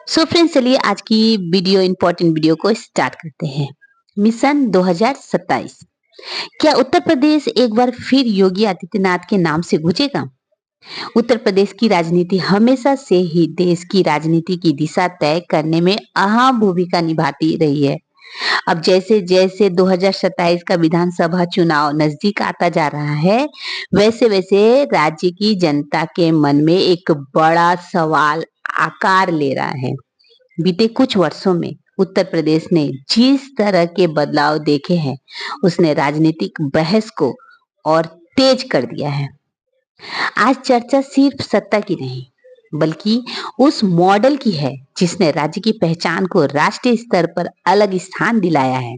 So friends, चलिए आज की इंपॉर्टेंट वीडियो को स्टार्ट करते हैं। मिशन 2027। क्या उत्तर प्रदेश एक बार फिर योगी आदित्यनाथ के नाम से गूंजेगा? उत्तर प्रदेश की राजनीति हमेशा से ही देश की राजनीति की दिशा तय करने में अहम भूमिका निभाती रही है। अब जैसे जैसे 2027 का विधानसभा चुनाव नजदीक आता जा रहा है, वैसे वैसे राज्य की जनता के मन में एक बड़ा सवाल आकार ले रहा है। बीते कुछ वर्षों में उत्तर प्रदेश ने जिस तरह के बदलाव देखे हैं, उसने राजनीतिक बहस को और तेज कर दिया है। आज चर्चा सिर्फ सत्ता की नहीं, बल्कि उस मॉडल की है जिसने राज्य की पहचान को राष्ट्रीय स्तर पर अलग स्थान दिलाया है।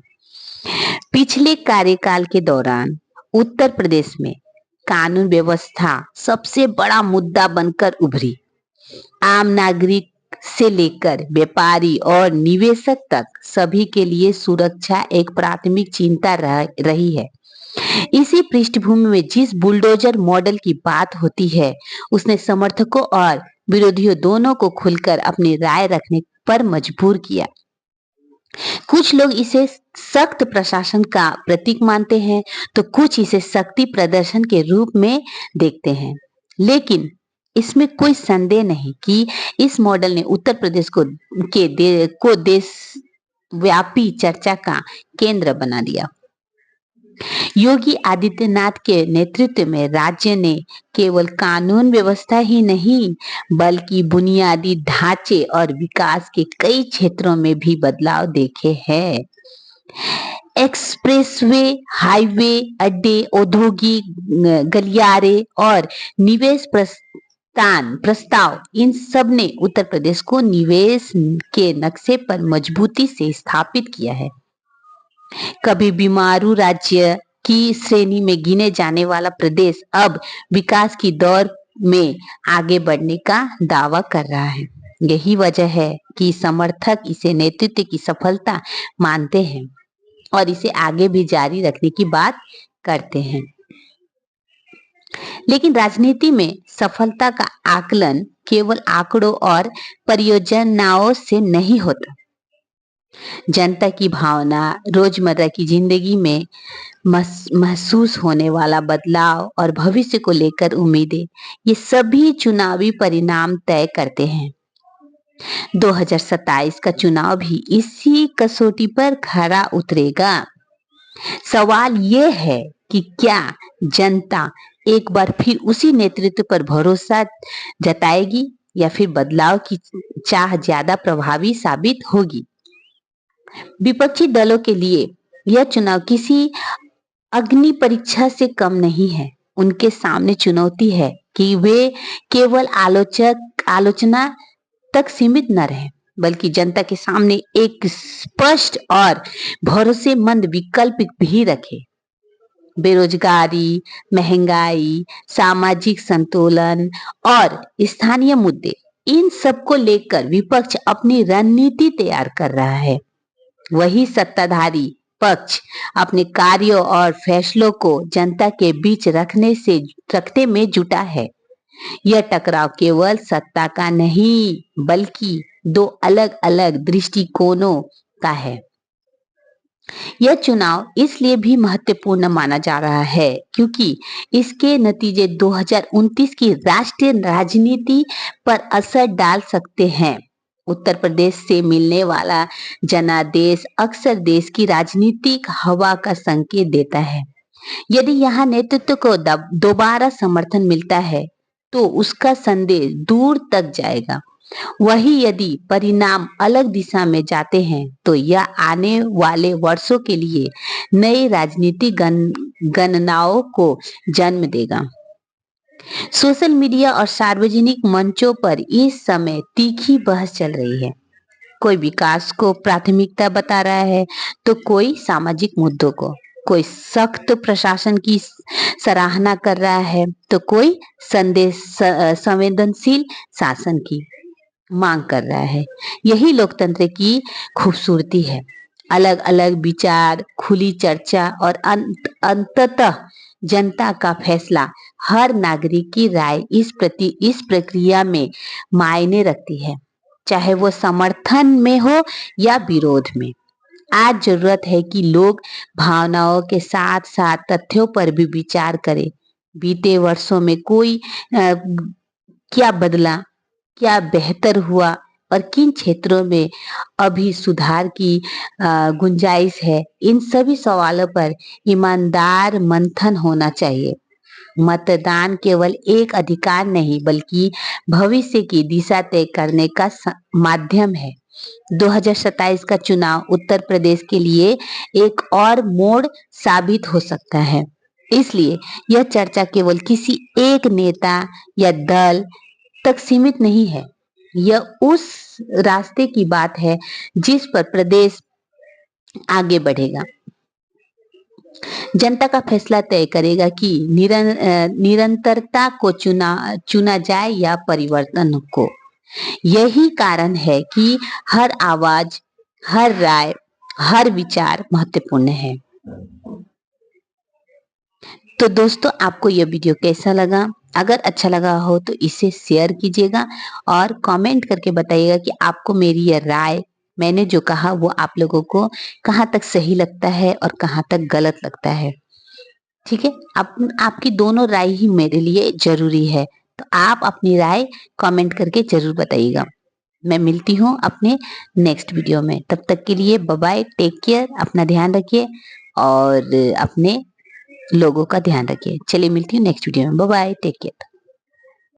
पिछले कार्यकाल के दौरान उत्तर प्रदेश में कानून व्यवस्था सबसे बड़ा मुद्दा बनकर उभरी। आम नागरिक से लेकर व्यापारी और निवेशक तक सभी के लिए सुरक्षा एक प्राथमिक चिंता रही है। इसी पृष्ठभूमि में जिस बुलडोजर मॉडल की बात होती है, उसने समर्थकों और विरोधियों दोनों को खुलकर अपनी राय रखने पर मजबूर किया। कुछ लोग इसे सख्त प्रशासन का प्रतीक मानते हैं, तो कुछ इसे शक्ति प्रदर्शन के रूप में देखते हैं। लेकिन इसमें कोई संदेह नहीं कि इस मॉडल ने उत्तर प्रदेश को देशव्यापी चर्चा का केंद्र बना दिया। योगी आदित्यनाथ के नेतृत्व में राज्य ने केवल कानून व्यवस्था ही नहीं, बल्कि बुनियादी ढांचे और विकास के कई क्षेत्रों में भी बदलाव देखे हैं। एक्सप्रेसवे, हाईवे, अड्डे, औद्योगिक गलियारे और निवेश प्रस्ताव, इन सब ने उत्तर प्रदेश को निवेश के नक्शे पर मजबूती से स्थापित किया है। कभी बीमारू राज्य की श्रेणी में गिने जाने वाला प्रदेश अब विकास की दौर में आगे बढ़ने का दावा कर रहा है। यही वजह है कि समर्थक इसे नेतृत्व की सफलता मानते हैं और इसे आगे भी जारी रखने की बात करते हैं। लेकिन राजनीति में सफलता का आकलन केवल आंकड़ों और परियोजनाओं से नहीं होता। जनता की भावना, रोजमर्रा की जिंदगी में महसूस होने वाला बदलाव और भविष्य को लेकर उम्मीदें, ये सभी चुनावी परिणाम तय करते हैं। 2027 का चुनाव भी इसी कसौटी पर खरा उतरेगा। सवाल ये है कि क्या जनता एक बार फिर उसी नेतृत्व पर भरोसा जताएगी या फिर बदलाव की चाह ज्यादा प्रभावी साबित होगी। विपक्षी दलों के लिए यह चुनाव किसी अग्नि परीक्षा से कम नहीं है। उनके सामने चुनौती है कि वे केवल आलोचना तक सीमित न रहे, बल्कि जनता के सामने एक स्पष्ट और भरोसेमंद विकल्प भी रखे। बेरोजगारी, महंगाई, सामाजिक संतुलन और स्थानीय मुद्दे, इन सब को लेकर विपक्ष अपनी रणनीति तैयार कर रहा है। वही सत्ताधारी पक्ष अपने कार्यों और फैसलों को जनता के बीच रखने में जुटा है। यह टकराव केवल सत्ता का नहीं, बल्कि दो अलग अलग दृष्टिकोणों का है। यह चुनाव इसलिए भी महत्वपूर्ण माना जा रहा है क्योंकि इसके नतीजे 2029 की राष्ट्रीय राजनीति पर असर डाल सकते हैं। उत्तर प्रदेश से मिलने वाला जनादेश अक्सर देश की राजनीतिक हवा का संकेत देता है। यदि यहाँ नेतृत्व को दोबारा समर्थन मिलता है, तो उसका संदेश दूर तक जाएगा। वही यदि परिणाम अलग दिशा में जाते हैं, तो यह आने वाले वर्षों के लिए नई राजनीतिक गणनाओं को जन्म देगा। सोशल मीडिया और सार्वजनिक मंचों पर इस समय तीखी बहस चल रही है। कोई विकास को प्राथमिकता बता रहा है, तो कोई सामाजिक मुद्दों को, कोई सख्त प्रशासन की सराहना कर रहा है, तो कोई संवेदनशील शासन की मांग कर रहा है। यही लोकतंत्र की खूबसूरती है। अलग अलग विचार, खुली चर्चा और अंततः जनता का फैसला, हर नागरिक की राय इस प्रक्रिया में मायने रखती है। चाहे वो समर्थन में हो या विरोध में। आज जरूरत है कि लोग भावनाओं के साथ साथ तथ्यों पर भी विचार करें। बीते वर्षों में कोई क्या बदला, क्या बेहतर हुआ और किन क्षेत्रों में अभी सुधार की गुंजाइश है, इन सभी सवालों पर ईमानदार मंथन होना चाहिए। मतदान केवल एक अधिकार नहीं बल्कि भविष्य की दिशा तय करने का माध्यम है। 2027 का चुनाव उत्तर प्रदेश के लिए एक और मोड़ साबित हो सकता है। इसलिए यह चर्चा केवल किसी एक नेता या दल तक सीमित नहीं है। यह उस रास्ते की बात है जिस पर प्रदेश आगे बढ़ेगा। जनता का फैसला तय करेगा कि निरंतरता को चुना जाए या परिवर्तन को। यही कारण है कि हर आवाज, हर राय, हर विचार महत्वपूर्ण है। तो दोस्तों, आपको यह वीडियो कैसा लगा? अगर अच्छा लगा हो तो इसे शेयर कीजिएगा और कमेंट करके बताइएगा कि आपको मेरी यह राय, मैंने जो कहा वो आप लोगों को कहाँ तक सही लगता है और कहाँ तक गलत लगता है। ठीक है, आपकी दोनों राय ही मेरे लिए जरूरी है, तो आप अपनी राय कमेंट करके जरूर बताइएगा। मैं मिलती हूँ अपने नेक्स्ट वीडियो में। तब तक के लिए बाय बाय, टेक केयर, अपना ध्यान रखिए और अपने लोगों का ध्यान रखिए। चलिए मिलती हूँ नेक्स्ट वीडियो में। Bye bye, take care.